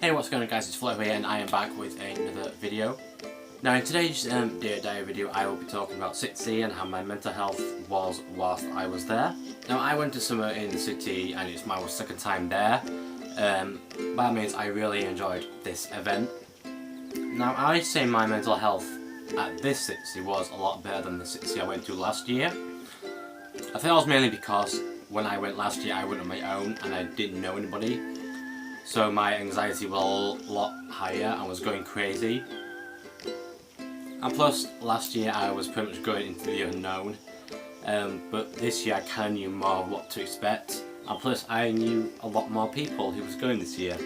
Hey, what's going on guys, it's Flo here and I am back with another video. Now in today's Dear Diary video I will be talking about SITC and how my mental health was whilst I was there. Now I went to summer in the city and it's my second time there. By that means I really enjoyed this event. Now I say my mental health at this SITC was a lot better than the SITC I went to last year. I think that was mainly because when I went last year I went on my own and I didn't know anybody. So my anxiety was a lot higher and was going crazy. And plus, last year I was pretty much going into the unknown. But this year I kind of knew more of what to expect. And plus I knew a lot more people who was going this year.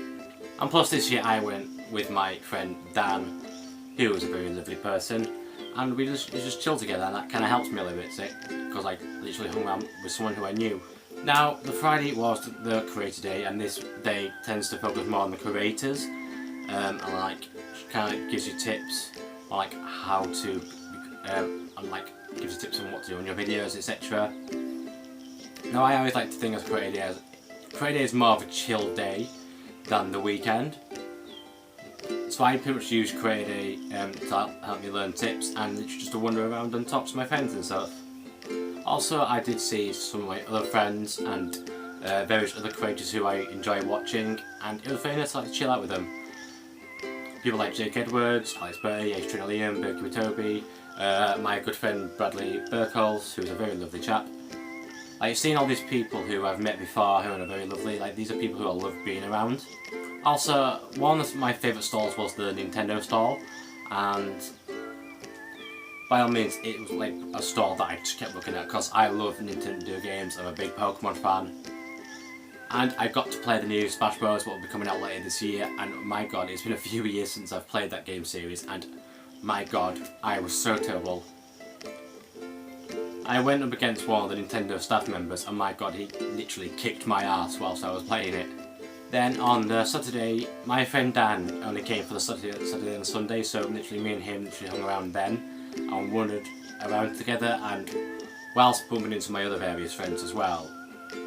And plus this year I went with my friend Dan, who was a very lovely person. And we just chilled together, and that kind of helps me a little bit, because I literally hung around with someone who I knew. Now, the Friday was the Creator Day, and this day tends to focus more on the creators, and like kind of gives you tips on like how to, and like gives you tips on what to do on your videos, etc. Now, I always like to think of Creator Day is more of a chill day than the weekend. So I pretty much use Creator Day to help me learn tips and literally just to wander around and talk to my friends and stuff. Also, I did see some of my other friends and various other creators who I enjoy watching, and it was very nice to like, chill out with them. People like Jake Edwards, Alex Bertie, Liam, Berkey Toby, my good friend Bradley Burkholz, who's a very lovely chap. Like, seeing all these people who I've met before who are very lovely, like these are people who I love being around. Also, one of my favourite stalls was the Nintendo stall, and by all means it was like a stall that I just kept looking at because I love Nintendo games. I'm a big Pokemon fan, and I got to play the new Smash Bros. What will be coming out later this year, and my god, it's been a few years since I've played that game series, and my god, I was so terrible. I went up against one of the Nintendo staff members and my god, he literally kicked my ass whilst I was playing it. Then on the Saturday, my friend Dan only came for the Saturday and Sunday, so literally me and him literally hung around then and wandered around together, and whilst bumping into my other various friends as well.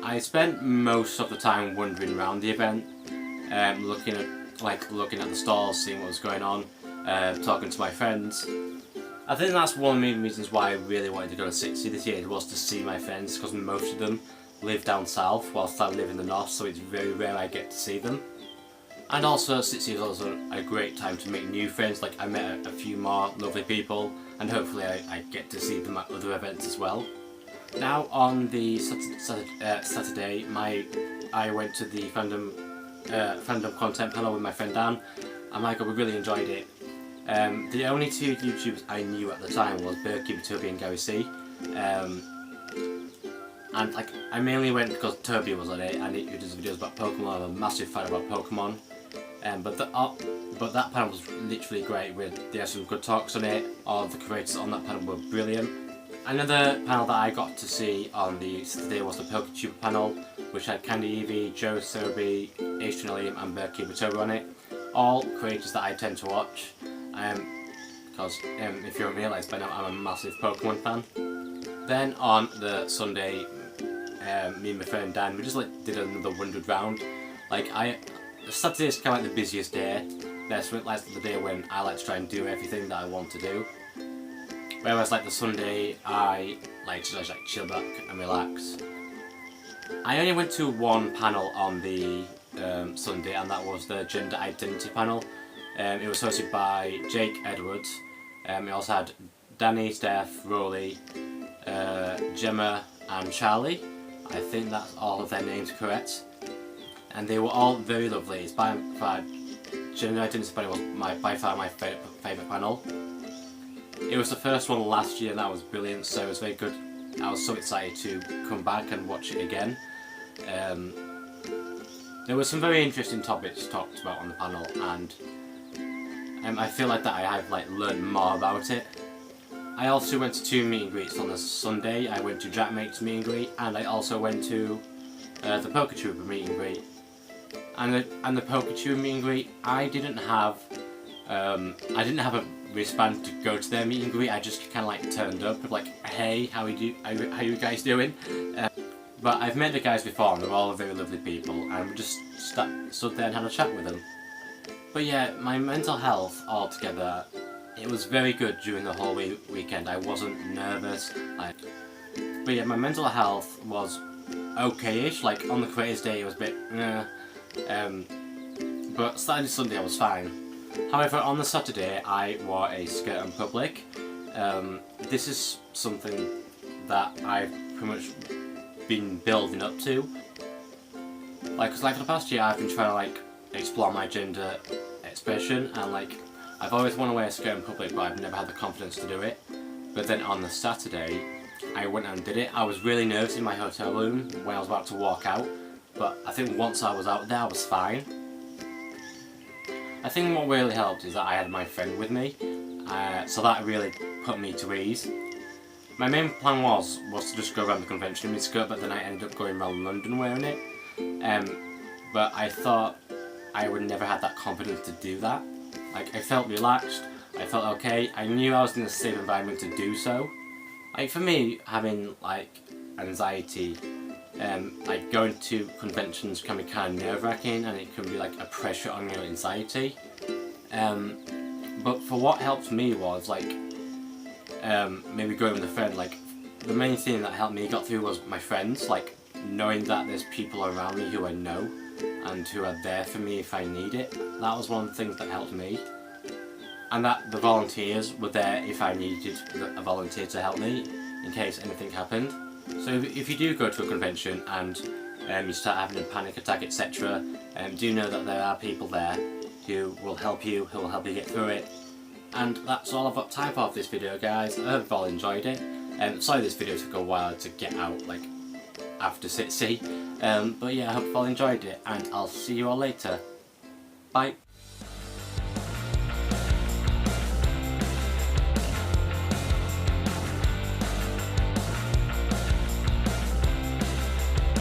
I spent most of the time wandering around the event, looking at the stalls, seeing what was going on, talking to my friends. I think that's one of the main reasons why I really wanted to go to SITC this year, was to see my friends, because most of them live down south whilst I live in the north, so it's very rare I get to see them. And also SITC is also a great time to make new friends. Like, I met a few more lovely people, and hopefully I get to see them at other events as well. Now on the Saturday, I went to the fandom content panel with my friend Dan, and my god, we really enjoyed it. The only two YouTubers I knew at the time was Berkey Toby and Gary C. And like, I mainly went because Toby was on it and he does videos about Pokemon. I'm a massive fan about Pokemon. But that panel was literally great. They had some good talks on it. All the creators on that panel were brilliant. Another panel that I got to see on the Saturday was the PokeTuber panel, which had Candy Evie, Joe Sobe, Liam and Berkey Toby on it. All creators that I tend to watch. Because if you haven't realised by now, I'm a massive Pokemon fan. Then on the Sunday, me and my friend Dan, we just like did another wandered round. Like, Saturday is kind of like the busiest day. That's like the day when I like to try and do everything that I want to do. Whereas like the Sunday, I like to just like chill back and relax. I only went to one panel on the Sunday, and that was the gender identity panel. It was hosted by Jake Edwards. It also had Danny, Steph, Rolly, Gemma and Charlie. I think that's all of their names correct. And they were all very lovely. It's by far, gender identity panel was by far my favourite panel. It was the first one last year and that was brilliant, so it was very good. I was so excited to come back and watch it again. There were some very interesting topics talked about on the panel, and I feel like that I have like learned more about it. I also went to 2 meet and greets on the Sunday. I went to Jackmate's meet and greet, and I also went to the PokeTuber meet and greet. And the PokeTuber meet and greet, I didn't have a wristband to go to their meet and greet. I just kind of like turned up, like, hey, how you guys doing? But I've met the guys before and they're all very lovely people, and we just stood there and had a chat with them. But yeah, my mental health altogether, it was very good during the whole weekend. I wasn't nervous. But yeah, my mental health was okay-ish. Like on the creators day it was a bit but Saturday Sunday I was fine. However, on the Saturday I wore a skirt in public. This is something that I've pretty much been building up to. Like, cause like for the past year I've been trying to like explore my gender expression, and like I've always wanted to wear a skirt in public, but I've never had the confidence to do it. But then on the Saturday I went and did it. I was really nervous in my hotel room when I was about to walk out, but I think once I was out there I was fine. I think what really helped is that I had my friend with me, so that really put me to ease. My main plan was to just go around the convention in my skirt, but then I ended up going around London wearing it. But I thought I would never have that confidence to do that. Like, I felt relaxed, I felt okay, I knew I was in a safe environment to do so. Like for me, having like anxiety, like going to conventions can be kind of nerve-wracking, and it can be like a pressure on your anxiety. But for what helped me was like maybe going with a friend. Like the main thing that helped me got through was my friends, like knowing that there's people around me who I know and who are there for me if I need it. That was one of the things that helped me. And that the volunteers were there if I needed a volunteer to help me in case anything happened. So if you do go to a convention and you start having a panic attack, etc., do know that there are people there who will help you get through it. And that's all I've got time for this video, guys. I hope you've all enjoyed it. Sorry this video took a while to get out, like after SITC. But yeah, I hope you've all enjoyed it, and I'll see you all later. Bye.